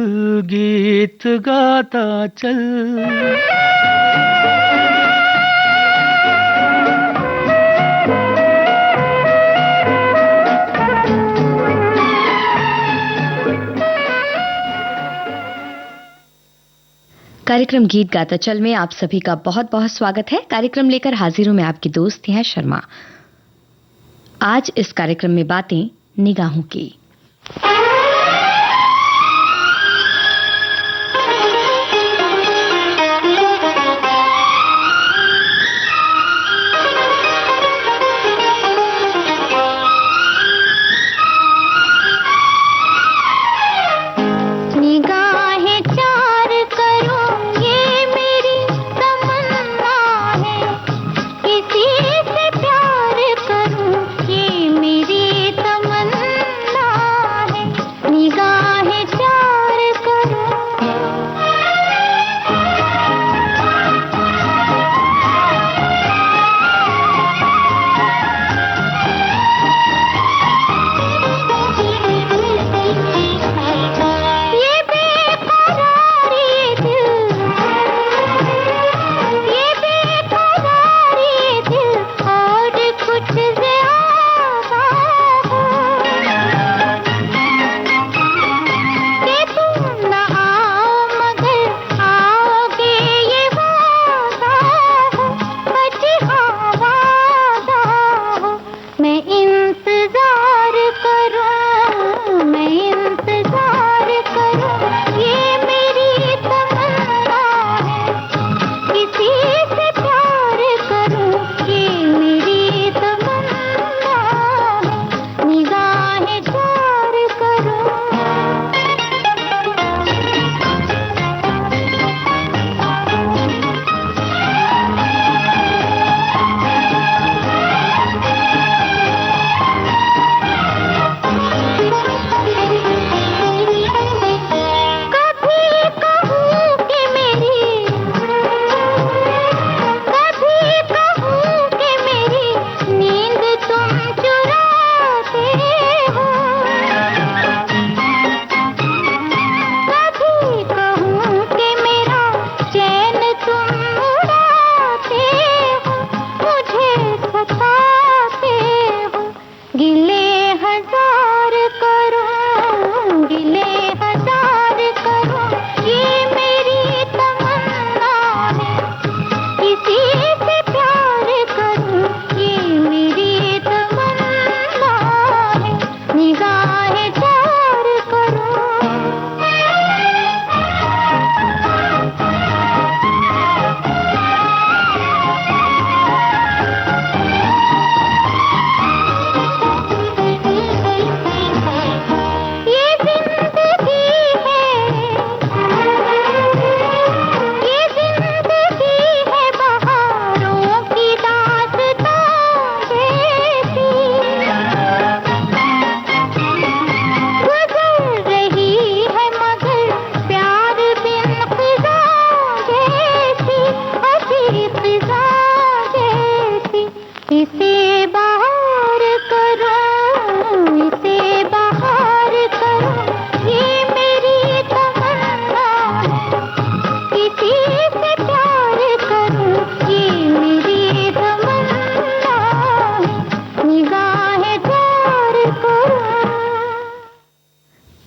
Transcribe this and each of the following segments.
गीत गाता चल। कार्यक्रम गीत गाता चल में आप सभी का बहुत बहुत स्वागत है। कार्यक्रम लेकर हाजिर हूं मैं आपकी दोस्त हैं शर्मा। आज इस कार्यक्रम में बातें निगाहों की।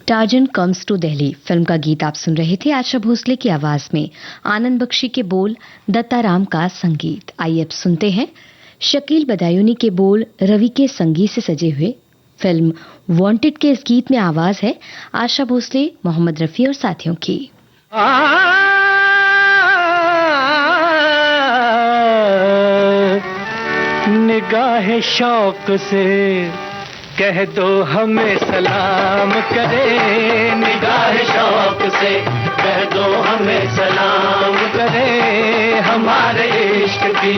Tarzan comes to Delhi film का गीत आप सुन रहे थे आशा भोसले की आवाज में। आनंद बख्शी के बोल, दत्ताराम का संगीत। आइए अब सुनते हैं शकील बदायूनी के बोल, रवि के संगीत से सजे हुए फिल्म वांटेड के इस गीत में आवाज है आशा भोसले, मोहम्मद रफी और साथियों की। निगाह शौक से कह दो हमें सलाम करे, निगाह शौक से कह दो हमें सलाम करे, हमारे इश्क की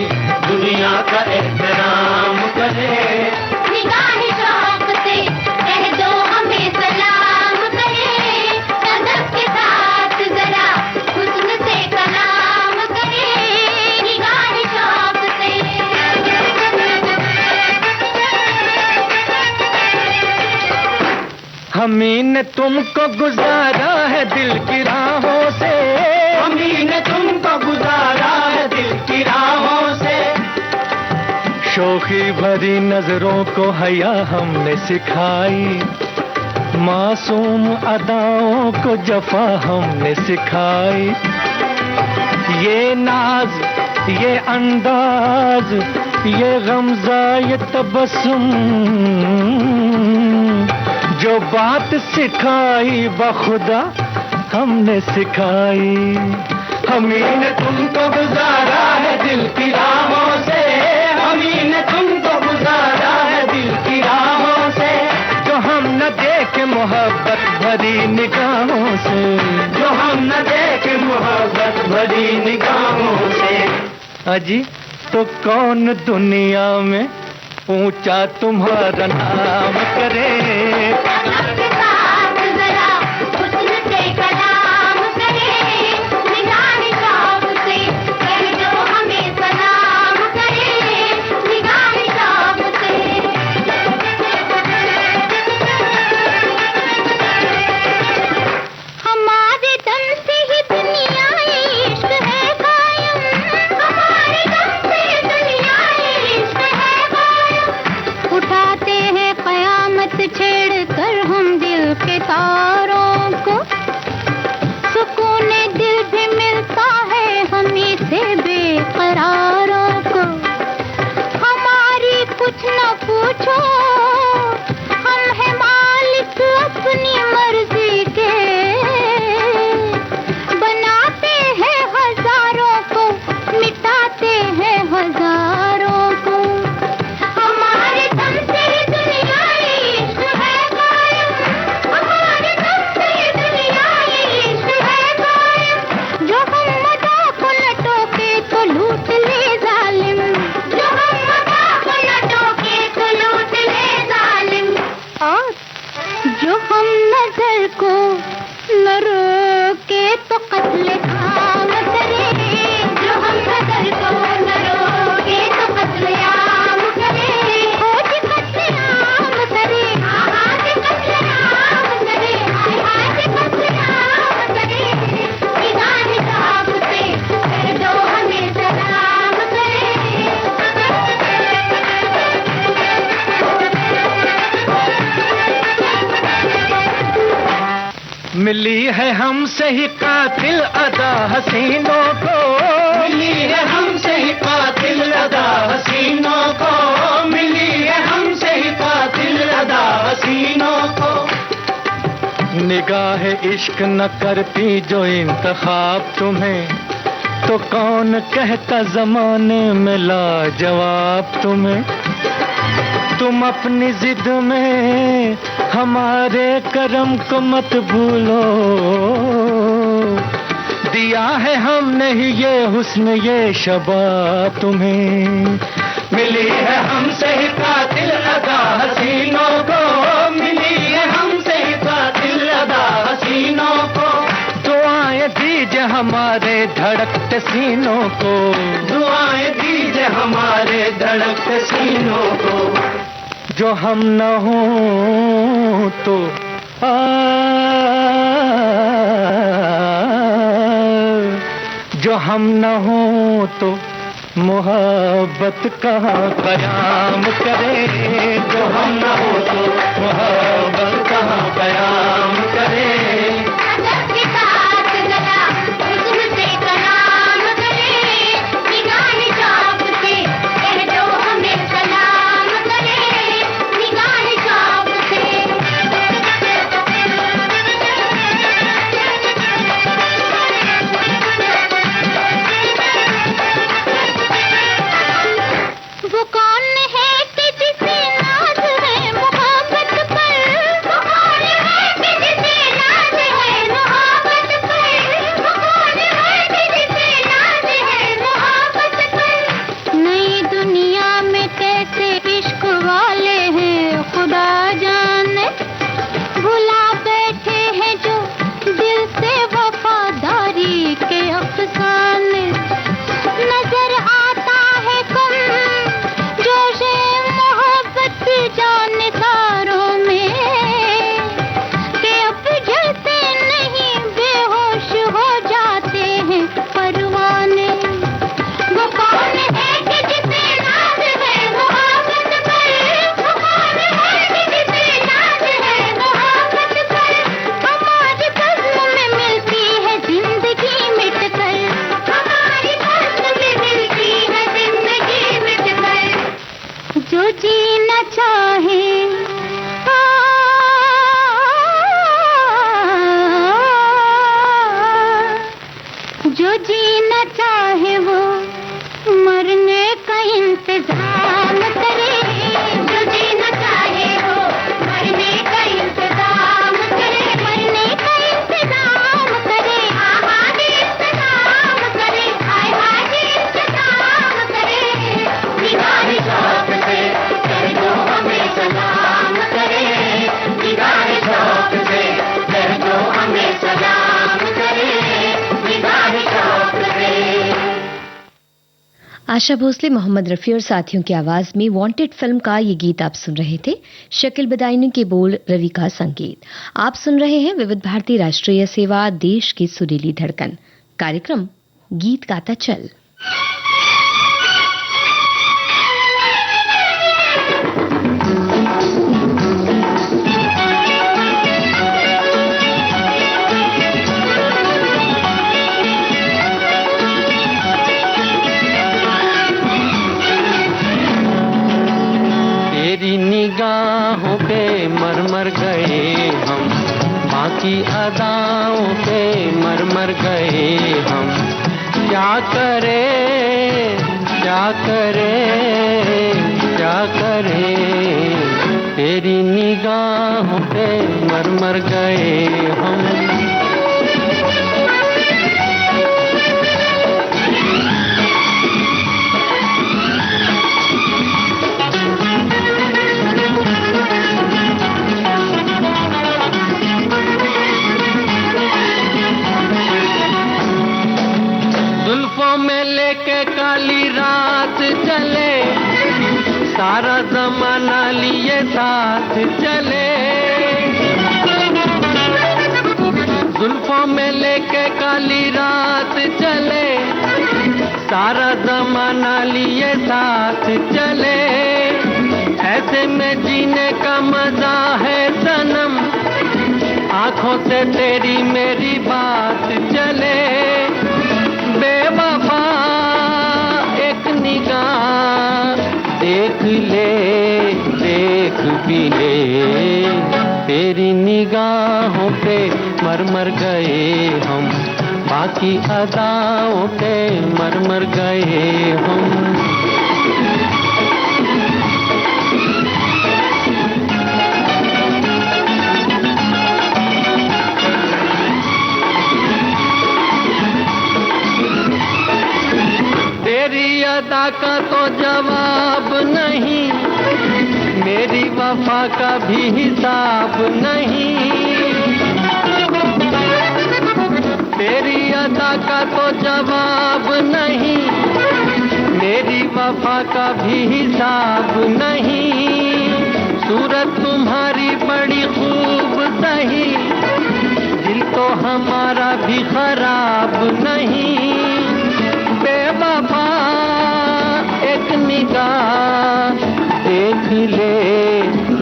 दुनिया का एहतराम करे। निगाह शौक से कह दो हमें सलाम करे, अदब के साथ जरा हुस्न से कलाम करे। निगाह शौक से हमी ने तुमको गुजारा है दिल शोखी भरी नजरों को हया हमने सिखाई, मासूम अदाओं को जफा हमने सिखाई। ये नाज, ये अंदाज, ये गमज़ा, ये तबस्सुम, जो बात सिखाई बखुदा हमने सिखाई। हमी ने तुमको गुजारा है दिल की राहों से, हमी ने तुमको गुजारा है दिल की राहों से, जो हम न देखे मोहब्बत भरी निगाहों से, जो हम न देखे मोहब्बत भरी निगाहों से। अजी तो कौन दुनिया में ऊंचा तुम्हारा नाम करे। के साथ जरा हुस्न से कलाम करे, निगाह शौक से कह दो हमें सलाम करे, निगाह शौक से। हमारे दम से ही दुनिया इश्क है कायम, हमारे दम से दुनिया इश्क है कायम। उठाते हैं कयामत छेड़ कर हम दिल के तारों को, सुकून दिल भी मिलता है हमें से बेकरारों को। हमारी कुछ न पूछो, हम हैं मालिक अपनी मर्जी के, बनाते हैं हजारों को, मिटाते हैं हजारों को। हमारे दम से दुनिया इश्क है कायम, हमारे दम से दुनिया इश्क है कायम। जो हम मदा को न टोके तो लूट ले जालिम, जो हम मदा को न टोके तो लूट ले जालिम। और जो हम नजर को न रोके तो कत्ल आम करे, जो हम नजर को न रोके तो कत्ल आम करे। हो जी कत्ल आम करे, हाँ जी कत्ल आम करे, हाय जी कत्ल आम करे। निगाह शौक से कह दो हमें सलाम करे। मिली है हमसे ही कातिल अदा हसीनों को, मिली है हमसे ही कातिल अदा हसीनों को, मिली है हमसे ही कातिल अदा हसीनों को। निगाह इश्क न करती जो इंतखाब तुम्हें, तो कौन कहता जमाने में लाजवाब तुम्हें। तुम अपनी जिद में हमारे करम को मत भूलो, दिया है हमने ही ये हुस्न ये शबा तुम्हें। मिली है हमसे ही कातिल अदा हसीनों को, मिली है हमसे ही कातिल अदा हसीनों को। दुआएं दीजिए हमारे धड़कते सीनों को, दुआएं दीजिए हमारे धड़कते सीनों को। जो हम न हो तो जो हम न हो तो मोहब्बत कहाँ कयाम करे। जो हम न हो तो मोहब्बत कहाँ कयाम करे। अदब के साथ जरा हुस्न से कलाम करे, निगाह शौक से कह दो हमें सलाम करे, निगाह शौक से। वो कौन है कि जिसे नाज है मोहब्बत पर, वो कौन है कि जिसे जो जीना चाहे वो मरने का इंतजाम करे, जो जीना चाहे वो मरने का इंतजाम करे, मरने का इंतजाम करे, आहा जी इंतजाम करे, हाय हाय जी इंतजाम करे, निगाह शौक से कर दो हमें सलाम करे, निगाह शौक से कर दो हमें सलाम करे, निगाह शौक से। आशा भोसले, मोहम्मद रफ़ी और साथियों की आवाज में वांटेड फिल्म का ये गीत आप सुन रहे थे। शकील बदायूनी के बोल, रवि का संगीत। आप सुन रहे हैं विविध भारती राष्ट्रीय सेवा, देश की सुरीली धड़कन। कार्यक्रम गीत गाता चल। तेरी निगाहों पे मर मर गए हम, बाकी अदाओं पे मर मर गए हम। क्या करें, क्या करें, क्या करें, तेरी निगाहों पे मर मर गए हम। जुल्फों में लेके काली रात चले, सारा जमाना लिए साथ चले। जुल्फों में लेके काली रात चले, सारा जमाना लिए साथ चले। ऐसे में जीने का मजा है सनम, आंखों से तेरी मेरी बात चले। बेवफा एक निगाह देख ले, देख भी ले, तेरी निगाहों पे मर मर गए हम, बाकी अदाओं पे मर मर गए हम। तेरी अदा का तो जवाब नहीं, मेरी वफा का भी हिसाब नहीं। तेरी अदा का तो जवाब नहीं, मेरी वफा का भी हिसाब नहीं। सूरत तुम्हारी बड़ी खूब सही, दिल तो हमारा भी खराब नहीं। बेवफा एक निगाह देख ले,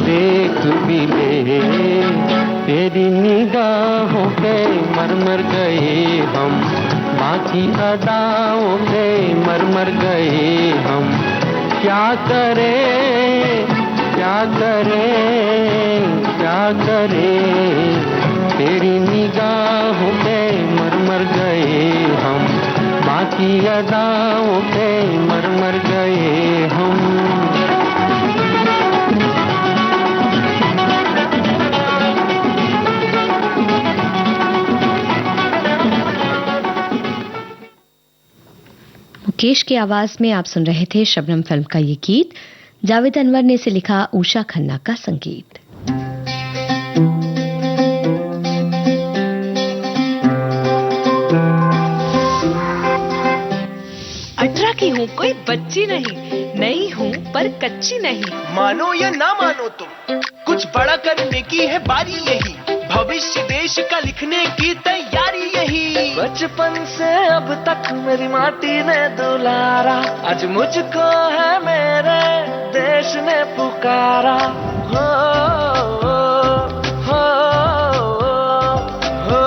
देख भी ले, तेरी निगाहों पे मर मर गए हम, बाकी अदाओं पे मर मर गए हम। क्या करें, क्या करें, क्या करें, तेरी निगाहों पे मर मर गए हम, बाकी अदाओं पे मर मर गए हम। मुकेश की आवाज में आप सुन रहे थे शबनम फिल्म का ये गीत। जावेद अनवर ने इसे लिखा, उषा खन्ना का संगीत। की हूँ, कोई बच्ची नहीं, नई हूँ पर कच्ची नहीं। मानो या ना मानो तुम, कुछ बड़ा करने की है बारी यही, भविष्य देश का लिखने की तैयारी यही। बचपन से अब तक मेरी माटी ने दुलारा, आज मुझको है मेरे देश ने पुकारा। हो, हो, हो,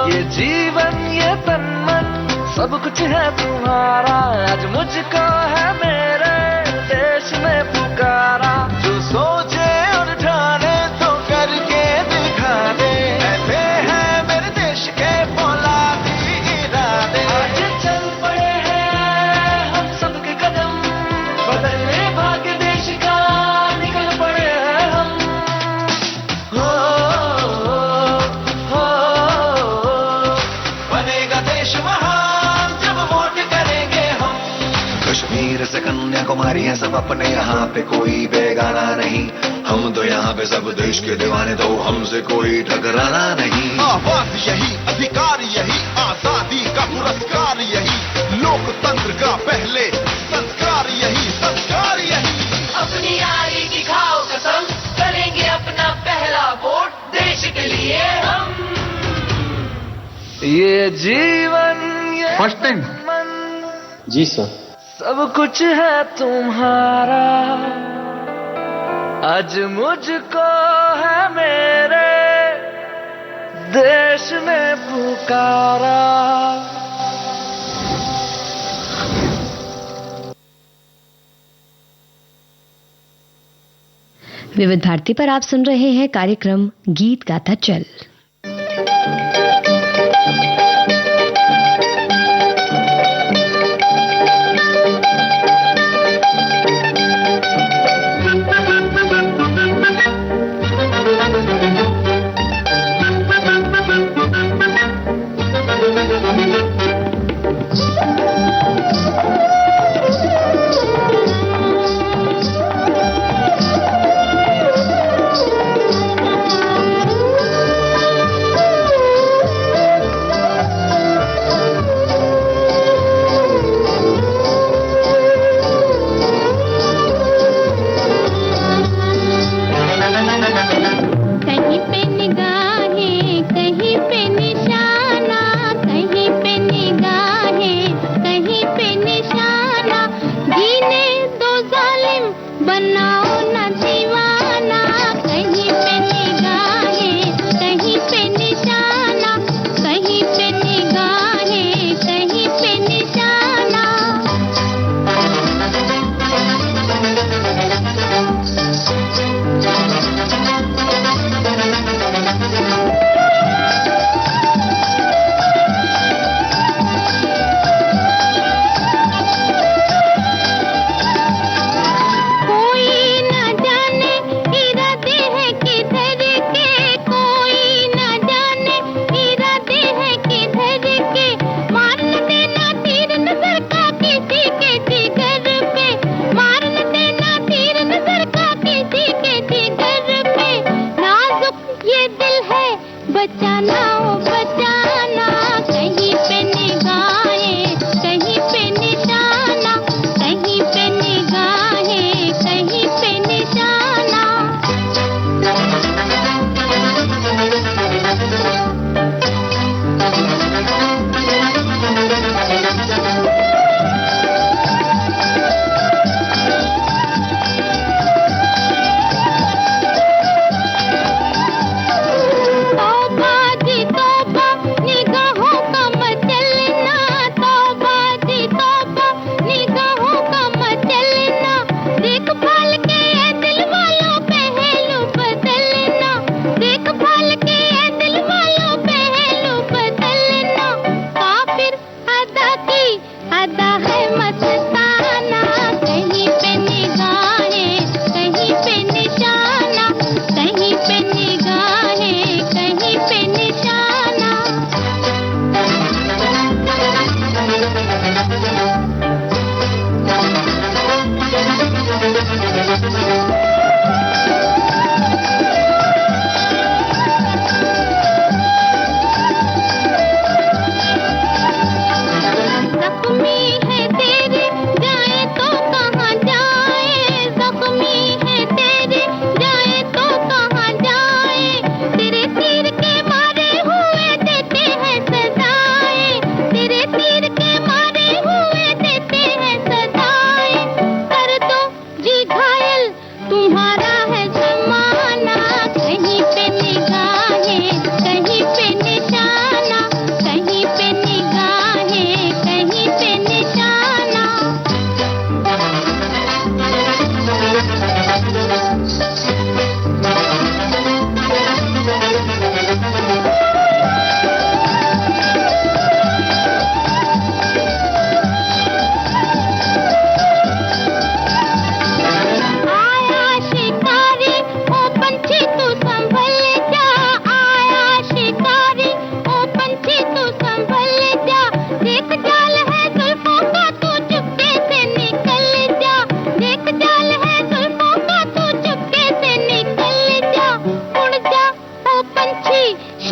ये जीवन ये तन मन सब कुछ है तुम्हारा, आज मुझको है मेरे देश ने पुकारा। जो सोचे और ठाने तो करके दिखा दे, ऐसे है कश्मीर से कन्याकुमारी है सब अपने, यहाँ पे कोई बेगाना नहीं। हम तो यहाँ पे सब देश के दीवाने, तो हमसे कोई टकराना नहीं। आवाज यही, अधिकार यही, आजादी का पुरस्कार यही, लोकतंत्र का पहले संस्कार यही, संस्कार यही। अपनी यारी की खाओ कसम, करेंगे अपना पहला वोट देश के लिए हम। ये जीवन ये फर्स्ट टाइम जी सर। सब कुछ है तुम्हारा, आज मुझको है मेरे देश ने पुकारा। विविध भारती पर आप सुन रहे हैं कार्यक्रम गीत गाता चल।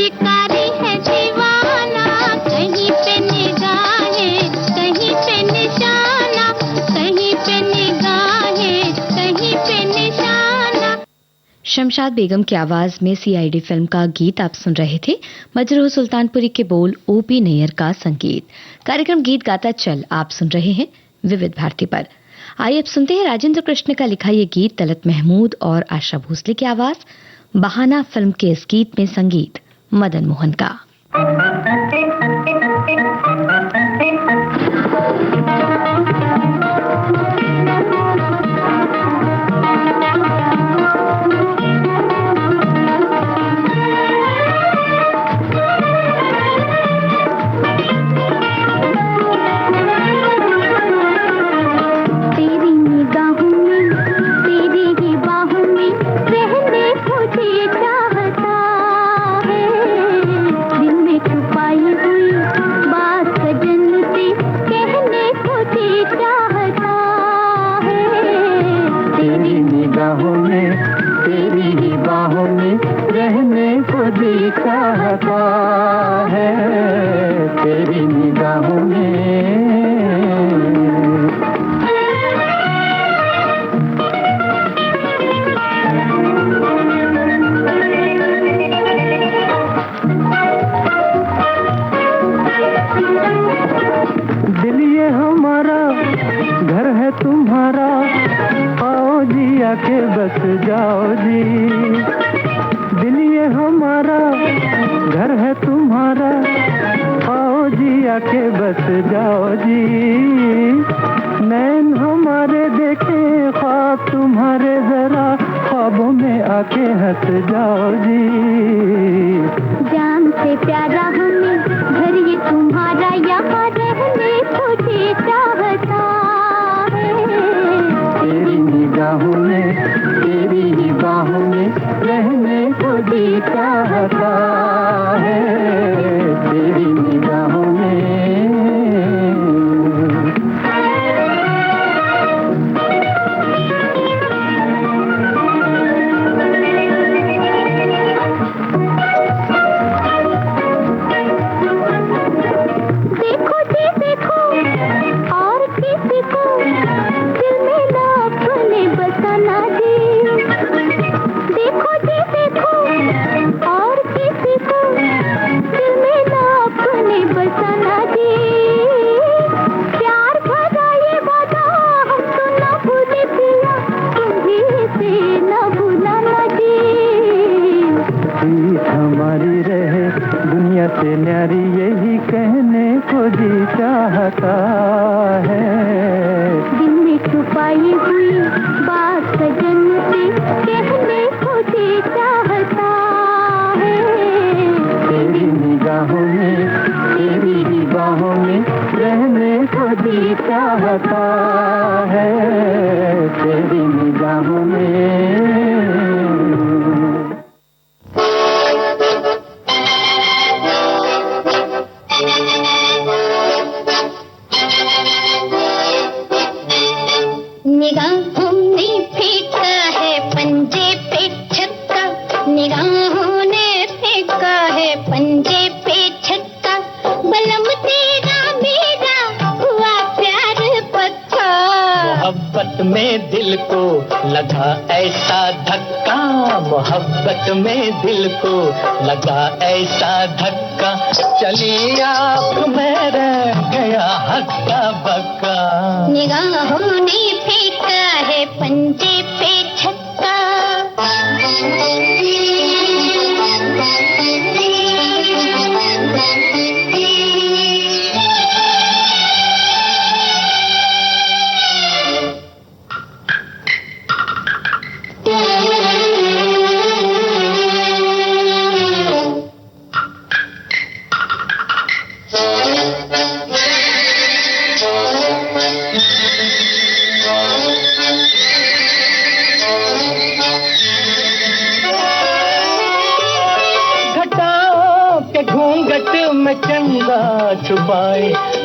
शिकारी है दीवाना, कहीं पे निगाहें, कहीं पे निशाना, कहीं पे निगाहें, कहीं पे निशाना। शमशाद बेगम की आवाज में सीआईडी फिल्म का गीत आप सुन रहे थे। मजरूह सुल्तानपुरी के बोल, ओपी नैयर का संगीत। कार्यक्रम गीत गाता चल आप सुन रहे हैं विविध भारती पर। आइए अब सुनते हैं राजेंद्र कृष्ण का लिखा ये गीत तलत महमूद और आशा भोसले की आवाज। बहाना फिल्म के इस गीत में संगीत मदन मोहन का।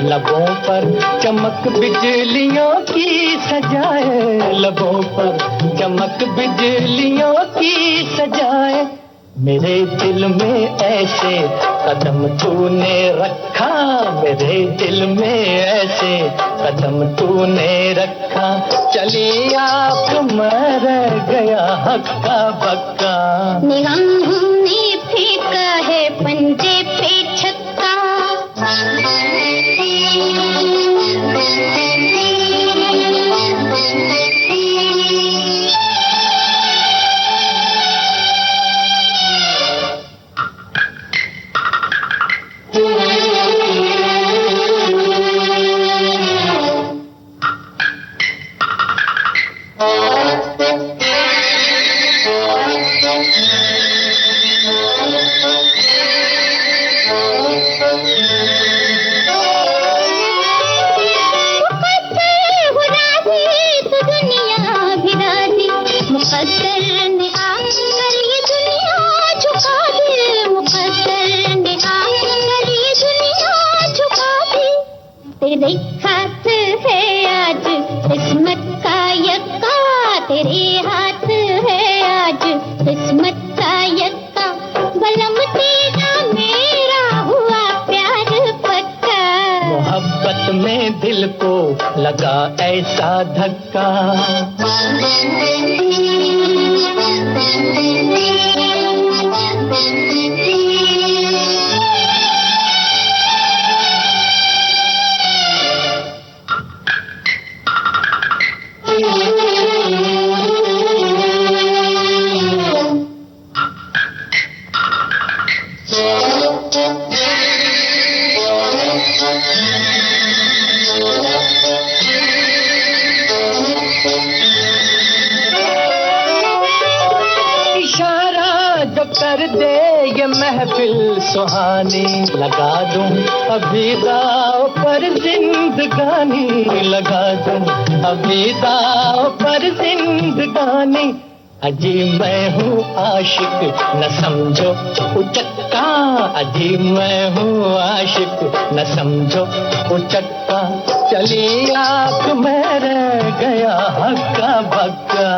लबों पर चमक बिजलियों की सजाए, लबों पर चमक बिजलियों की सजाए। मेरे दिल में ऐसे कदम तूने रखा, मेरे दिल में ऐसे कदम तूने रखा, चली आप मैं रह गया हक्का बक्का। निगाहों ने फेंका है पंजे पे छक्का, तेरे हाथ है आज किस्मत का यक्का, तेरे हाथ है आज किस्मत का यक्का, बलम तेरा मेरा हुआ प्यार पक्का। मोहब्बत में दिल को लगा ऐसा धक्का, कर दे ये महफिल सुहानी, लगा दूं अभी दाव पर जिंदगानी, लगा दूं अभी दाव पर जिंदगानी। अजी मैं हूँ आशिक न समझो उचक्का, अजी मैं हूँ आशिक न समझो उचक्का, चली आँख में रह गया हक्का बक्का।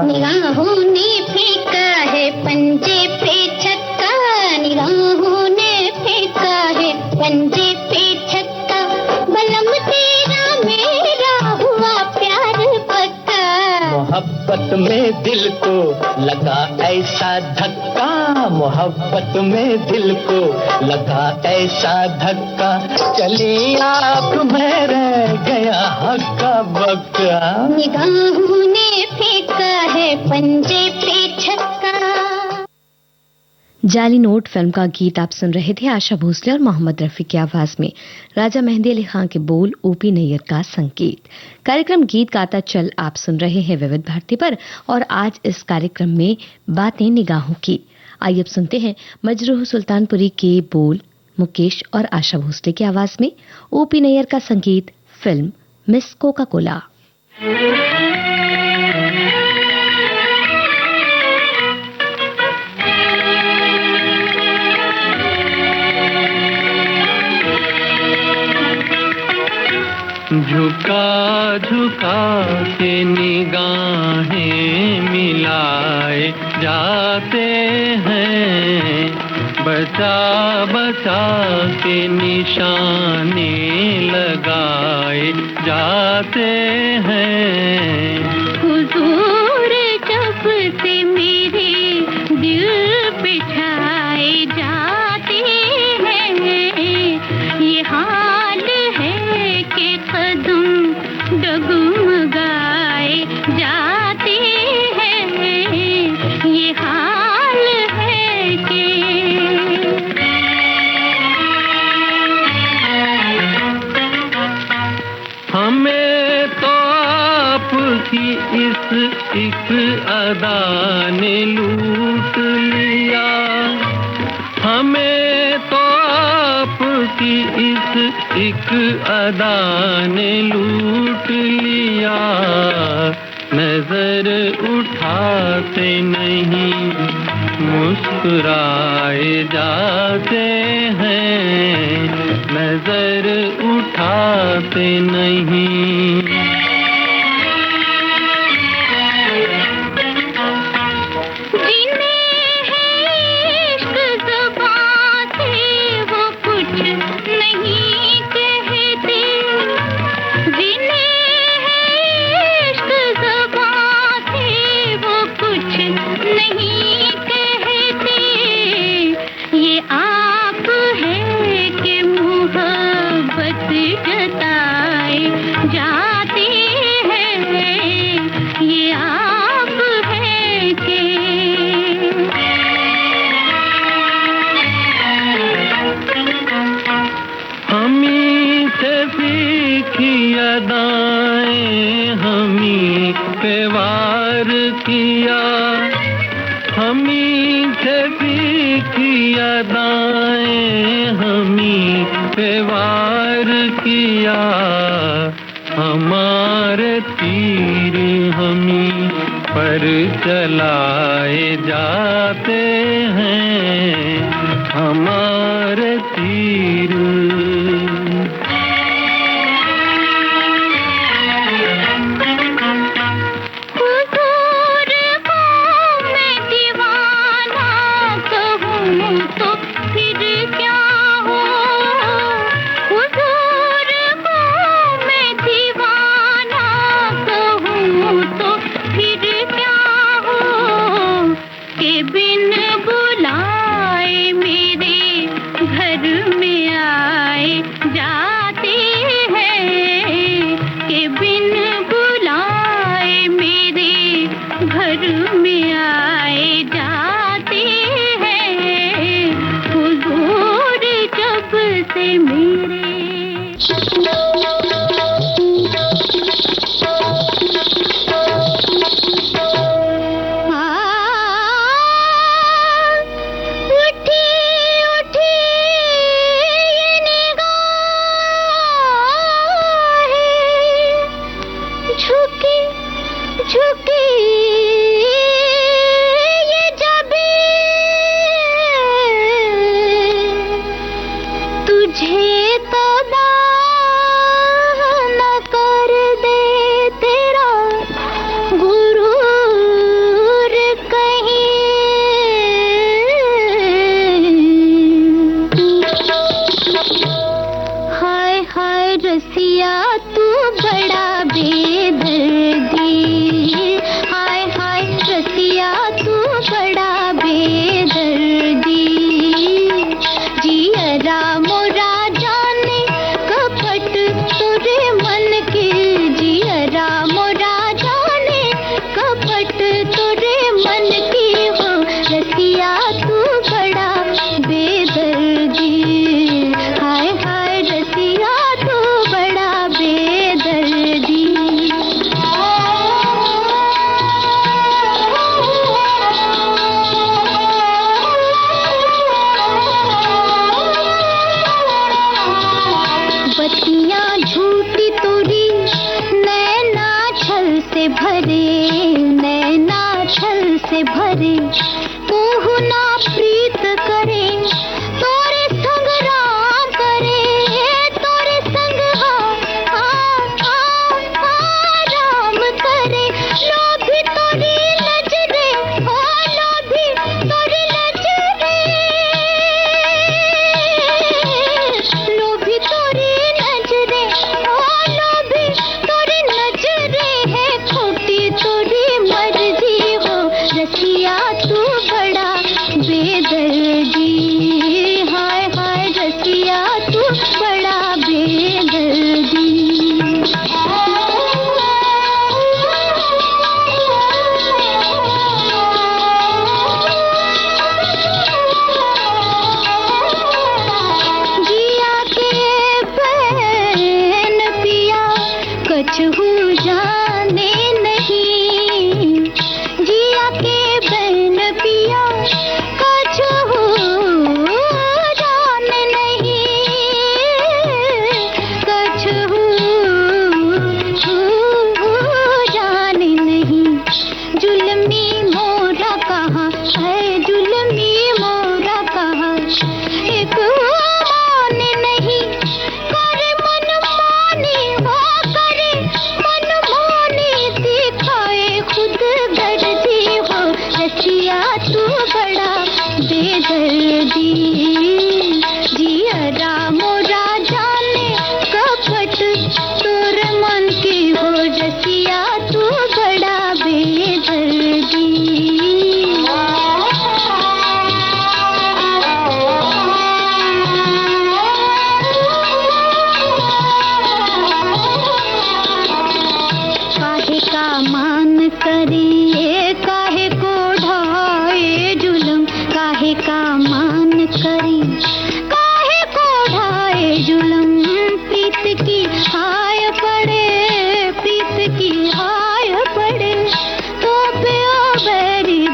निगाहों ने फेंका है पंजे पे छक्का, निगाहों ने फेंका है पंजे पे छक्का, बलम तेरा मेरा हुआ प्यार पक्का। मोहब्बत में दिल को लगा ऐसा धक्का, मोहब्बत में दिल को लगा ऐसा धक्का, चली आँख में रह गया हक्का बक्का। निगाहों ने फेंका है पंजे पे छक्का। जाली नोट फिल्म का गीत आप सुन रहे थे। आशा भोसले और मोहम्मद रफी की आवाज में राजा मेहंदी अली खान के बोल, ओपी नैयर का संगीत। कार्यक्रम गीत गाता चल आप सुन रहे हैं विविध भारती पर, और आज इस कार्यक्रम में बातें निगाहों की। आइए अब सुनते हैं मजरूह सुल्तानपुरी के बोल, मुकेश और आशा भोसले की आवाज में ओपी नैयर का संगीत, फिल्म मिस कोका कोला। झुका झुका के निगाहें मिलाए जाते हैं, बचा बचा के निशाने लगाए जाते हैं। हुजूर जब से मेरे दिल पे छाए जाते हैं, ये हाल है कि कदम डगमगाए जाते हैं, ये हाल है कि हमें तो आपकी इस एक अदा ने लूट लिया, हमें तो आपकी इस एक अदा ने लूट लिया। नजर उठाते नहीं मुस्कुराए जाते हैं, नजर उठाते नहीं। जिन्हें है अदाएं हमी पे वार किया, हमारे तीर हमी पर चलाए जाते हैं, हमारे तीर।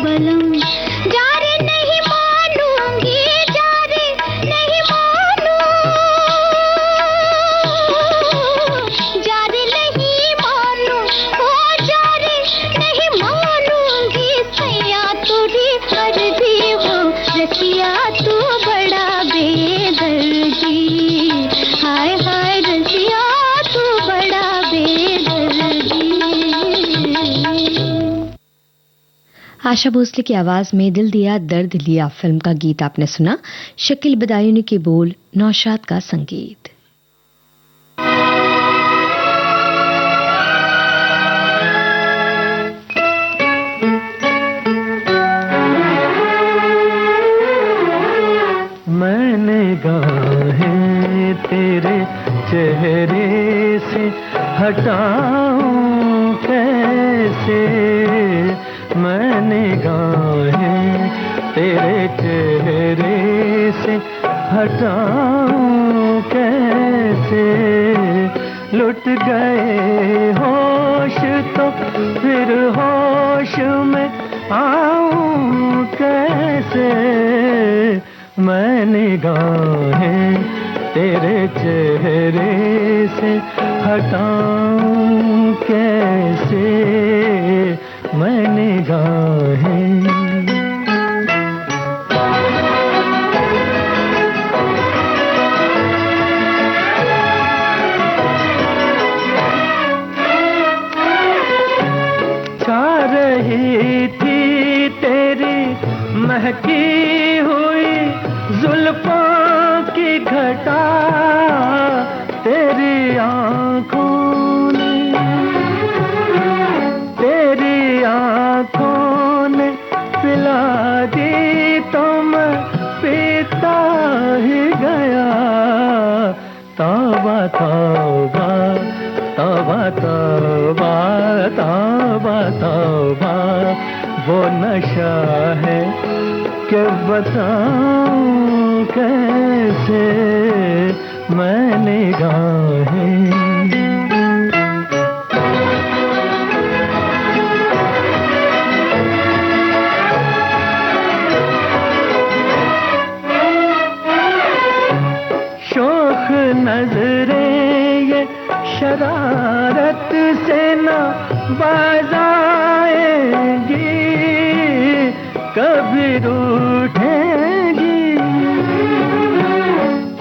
बलम जारे नहीं मानूंगी जा आशा भोसले की आवाज में दिल दिया दर्द लिया फिल्म का गीत आपने सुना। शकील बदायूनी के बोल, नौशाद का संगीत। मैंने गाहें तेरे चेहरे से हटाऊं कैसे, मैंने गाहें तेरे चेहरे से हटाऊं कैसे, लुट गए होश तो फिर होश में आऊं कैसे, मैंने गाहें तेरे चेहरे से हटाऊं कैसे, मैंने गाहें। चाह रही थी तेरी महकी हुई जुल्फों की घटा, तेरी आँखों ने पिला दी तो मैं पीता ही गया, तौबा तौबा तौबा तौबा तौबा तौबा, वो नशा है कि बताऊं कैसे, मैंने गाहें। शोख नजरें ये शरारत से न बाज आएंगी, कभी रूठेंगी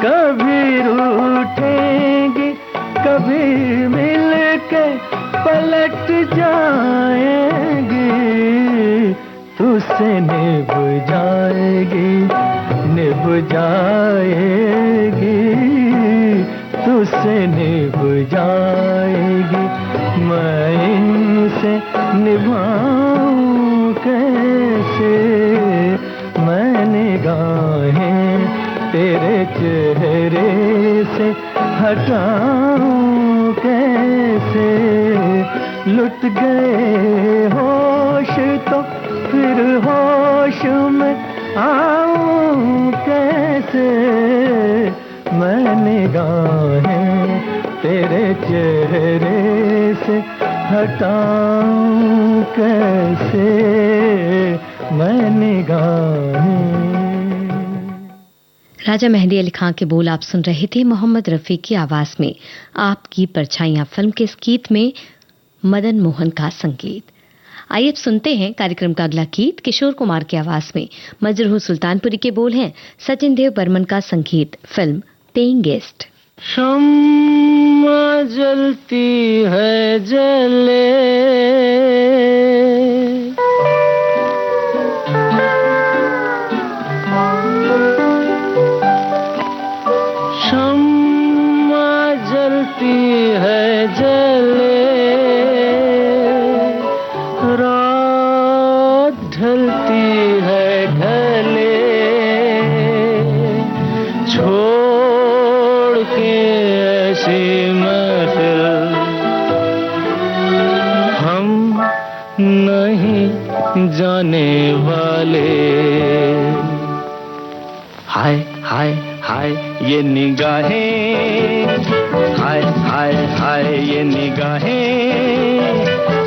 कभी रूठेंगी, कभी मिल के पलट जाएंगी, तुझसे निभ जाएगी तुझसे निभ जाएगी, मैं इनसे निभाऊं कैसे, मैंने गाहें तेरे चेहरे से हटाऊं कैसे, लुट गए होश तो फिर होश में आऊं कैसे, मैंने गाहें तेरे चेहरे से हटाऊं कैसे, मैंने गाहें। राजा मेहंदी अली खां के बोल आप सुन रहे थे मोहम्मद रफी की आवाज में। आपकी परछाइयां फिल्म के इस गीत में मदन मोहन का संगीत। आइए अब सुनते हैं कार्यक्रम का अगला गीत किशोर कुमार की आवाज में। मजरूह सुल्तानपुरी के बोल हैं, सचिन देव बर्मन का संगीत, फिल्म पेइंग गेस्ट। शम्मा जलती है जले, शम्मा जलती है जले, रात ढलती है ढले, छोड़ के ऐसी महफिल हम नहीं जाने वाले। हाय हाय हाय ये निगाहें, हाय हाय हाय ये निगाहें,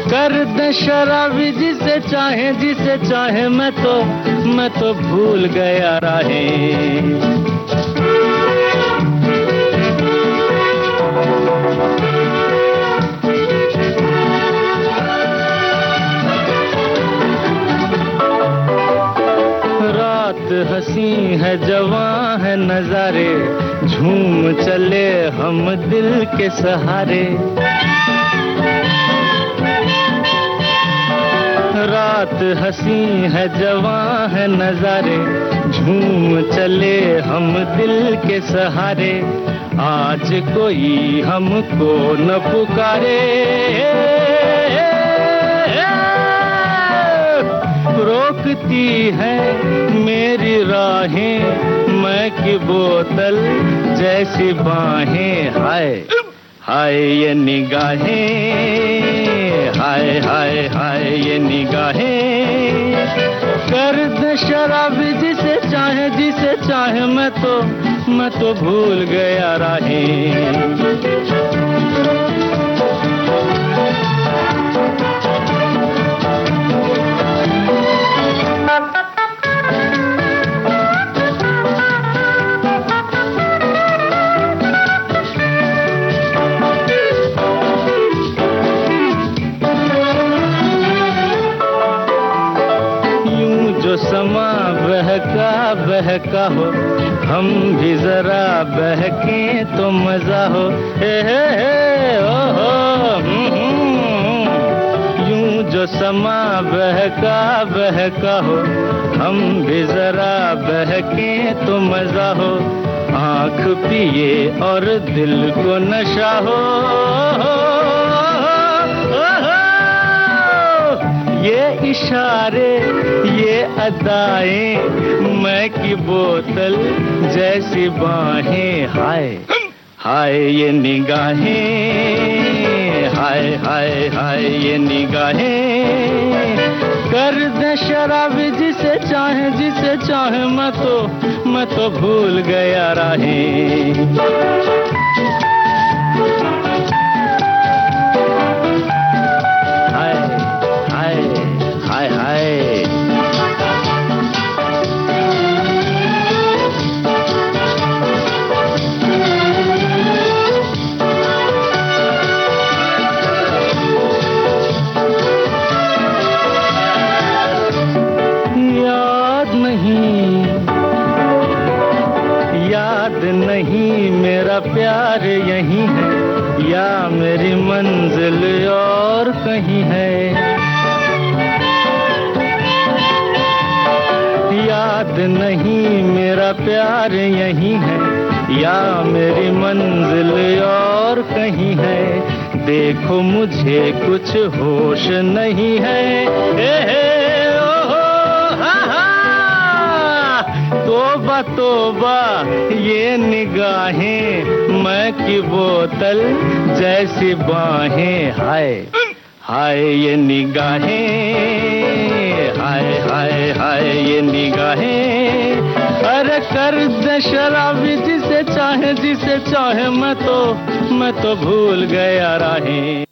कर दे शराबी जिसे चाहे मैं तो भूल गया राहें। रात हंसी है जवां है नजारे, झूम चले हम दिल के सहारे। रात रात हंसी है, जवां है नजारे, झूम चले हम दिल के सहारे, आज कोई हमको न पुकारे। रोकती है मेरी राहें, मैं की बोतल जैसी बाहें, हाय हाय ये निगाहें, हाय हाय हाय ये निगाहें, कर दे शराबी जिसे चाहे, मैं तो भूल गया राहें। समा बहका हो, हम भी जरा बहके तो मजा हो, हे ओ हो। यूं जो समा बहका हो, हम भी जरा बहके तो मजा हो, आँख पिए और दिल को नशा हो। ये इशारे ये अदाएं, मैं की बोतल जैसी बाहें, हाय हाय ये निगाहें, हाय हाय हाय ये निगाहें, कर दे शराबी जिसे चाहे, मैं तो भूल गया राहें। हाय हाय याद नहीं मेरा प्यार यहीं है, या मेरी मंजिल और कहीं है। याद नहीं मेरा प्यार यहीं है, या मेरी मंजिल और कहीं है। देखो मुझे कुछ होश नहीं है, तोबा ये निगाहें, मैं की बोतल जैसी बाहें, हाय हाय ये निगाहें, हाय हाय हाय ये निगाहें, अरे कर दे शराबी जिसे चाहे, मैं तो भूल गया राहें।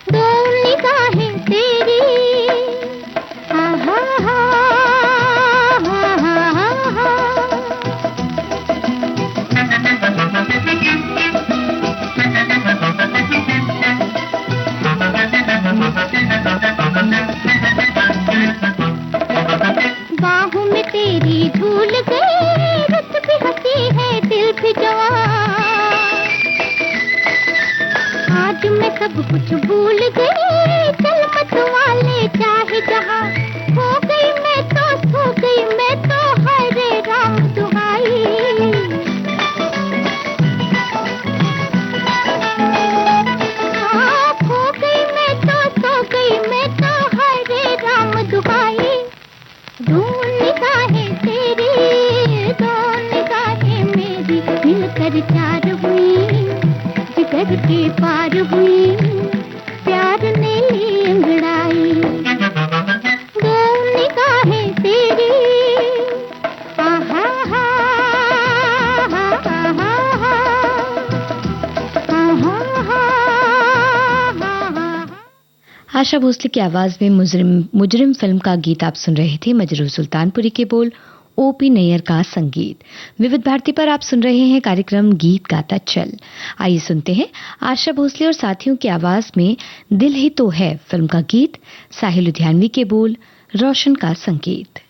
दो निगाहें तेरी, हा हा हा। थी जवान, आज मैं सब कुछ भूल गई, चल मत वाले चाहे जहां, हो गई मैं तो सो गई मैं तो, हरे राम दुहाई। हो गई मैं तो सो गई मैं तो, हरे राम दुहाई। दो निगाहें तेरी, दो निगाहें मेरी, मिलकर चार हुई, जिगर के पार हुई, प्यार ने ली अंगड़ाई। दो निगाहें तेरी, आहा हा, आहा हा, आहा हा। आशा भोसले की आवाज में मुजरिम फिल्म का गीत आप सुन रहे थे। मजरूह सुल्तानपुरी के बोल, ओपी नैयर का संगीत। विविध भारती पर आप सुन रहे हैं कार्यक्रम गीत गाता चल। आइए सुनते हैं आशा भोसले और साथियों की आवाज में दिल ही तो है फिल्म का गीत, साहिल लुधियानवी के बोल, रोशन का संगीत।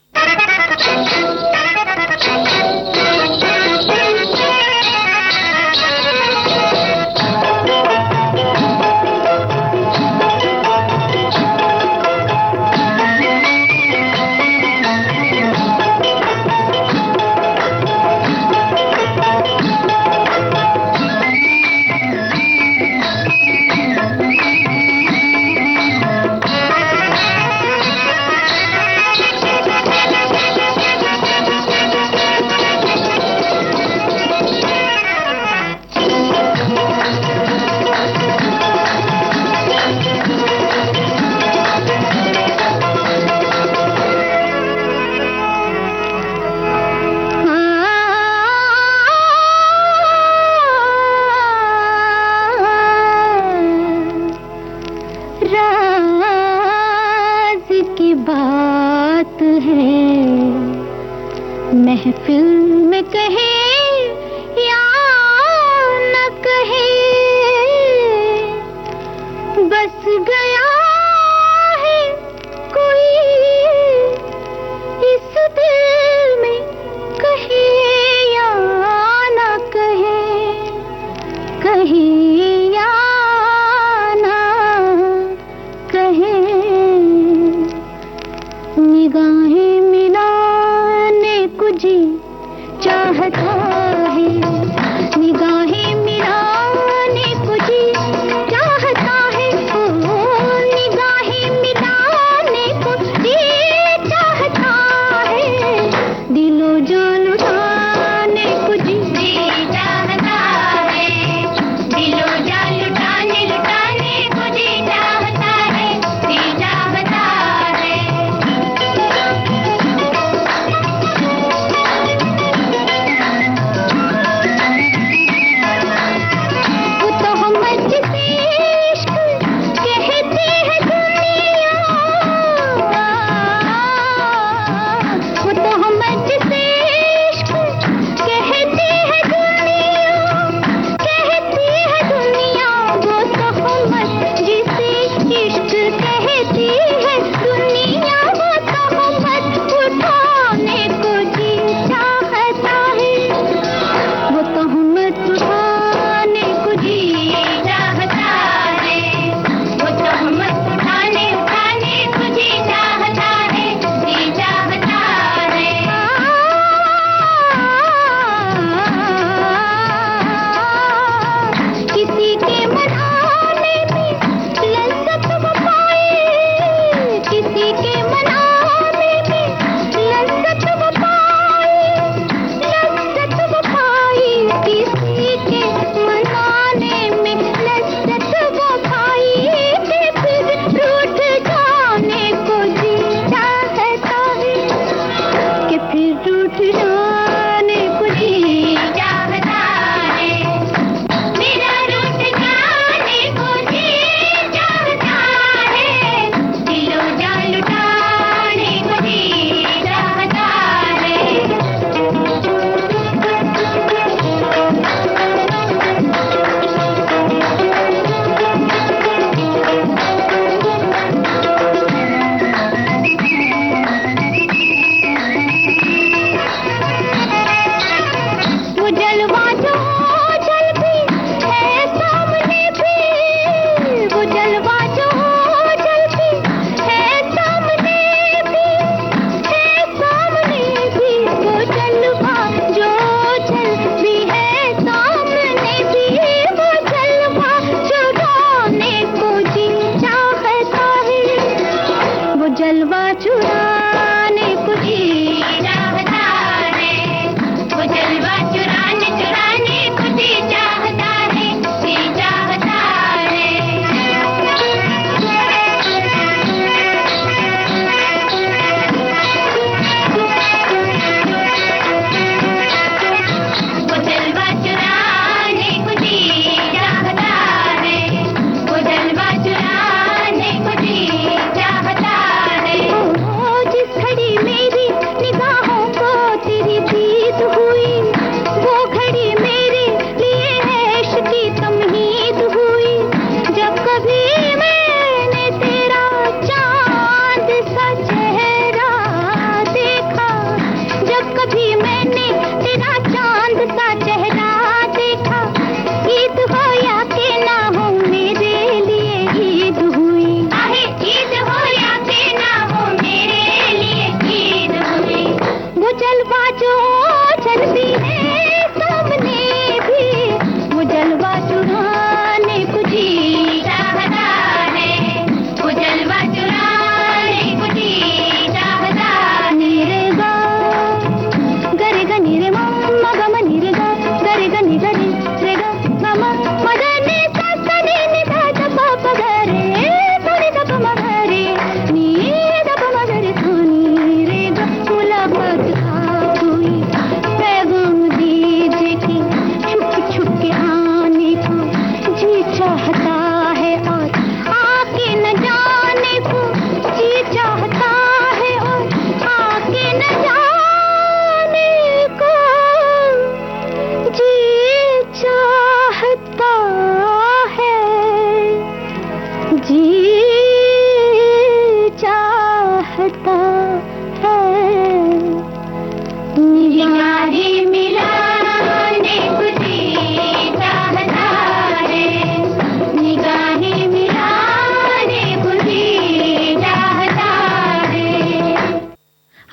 महफिल में कहे या न कहे, बस गया है कोई इस दिल में, कहे या न कहे, कहे या न कहे। निगाहें मिलाने को जी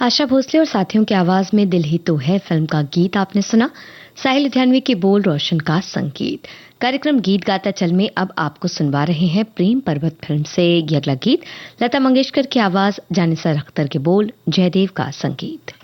आशा भोसले और साथियों की आवाज में दिल ही तो है फिल्म का गीत आपने सुना। साहिल लुधियानवी के बोल, रोशन का संगीत। कार्यक्रम गीत गाता चल में अब आपको सुनवा रहे हैं प्रेम पर्वत फिल्म से ये अगला गीत। लता मंगेशकर की आवाज, जानिसार अख्तर के बोल, जयदेव का संगीत।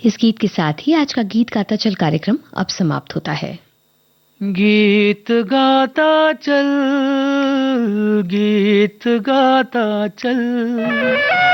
इस गीत के साथ ही आज का गीत गाता चल कार्यक्रम अब समाप्त होता है। गीत गाता चल, गीत गाता चल।